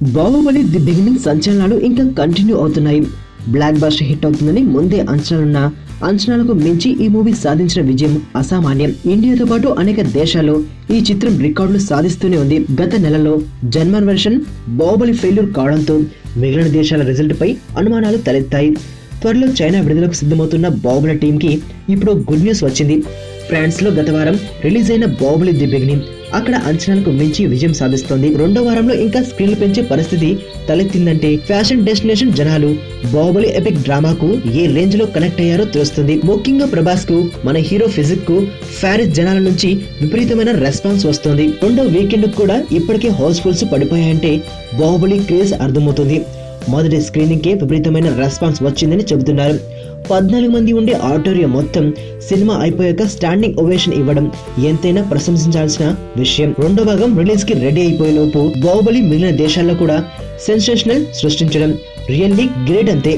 Baahubali the beginning సంచలనాలు ఇంకా continue అవుతున్నాయి. Block buster hit అవుతుందని ముందే అంచనాలున్న అంచనాలకు మించి ఈ మూవీ సాధించిన విజయం అసామాన్యం. ఇండియాతో పాటు అనేక దేశాల్లో ఈ చిత్రం రికార్డులు సాధిస్తూనే ఉంది. గత నెలలో జర్మన్ వెర్షన్ బాహుబలి ఫెయిల్యూర్ కావడంతో మిగిలిన దేశాల రిజల్ట్ పై అనుమానాలు తలెత్తాయి. త్వరలో చైనా విడుదలకు సిద్ధమవుతున్న బాహుబలి టీం కి ఇప్పుడు గుడ్ న్యూస్ వచ్చింది. ఫ్రాన్స్ లో గత వారం రిలీజ్ అయిన బాహుబలి ది బిగినింగ్ అక్కడ అంచనాలకు మించి విజయం సాధిస్తోంది. రెండో వారంలో ఇంకా స్క్రీన్లు పెంచే పరిస్థితి తలెత్తిందంటే ఫ్యాషన్ డెస్టినేషన్ జనాలు బాహుబలి ఎపిక్ డ్రామాకు ఏ రేంజ్ లో కనెక్ట్ అయ్యారో తెలుస్తుంది. ముఖ్యంగా ప్రభాస్ కు మన హీరో ఫిజిక్ కు ఫ్యారిస్ జనాల నుంచి విపరీతమైన రెస్పాన్స్ వస్తుంది. రెండో వీకెండ్ కూడా ఇప్పటికే హౌస్ఫుల్స్ పడిపోయాయంటే బాహుబలి క్రేజ్ అర్థమవుతుంది. మొదటి స్క్రీనింగ్ కే విపరీతమైన రెస్పాన్స్ వచ్చిందని చెబుతున్నారు. 14 మంది ఉండే ఆడిటోరియం మొత్తం సినిమా అయిపోయాక స్టాండింగ్ ఓవేషన్ ఇవ్వడం ఎంతైనా ప్రశంసించాల్సిన విషయం. రెండో భాగం రిలీజ్ కి రెడీ అయిపోయే లోపు బాహుబలి మిగిలిన దేశాల్లో కూడా సెన్సేషనల్ సృష్టించడం రియల్లీ గ్రేట్ అంతే.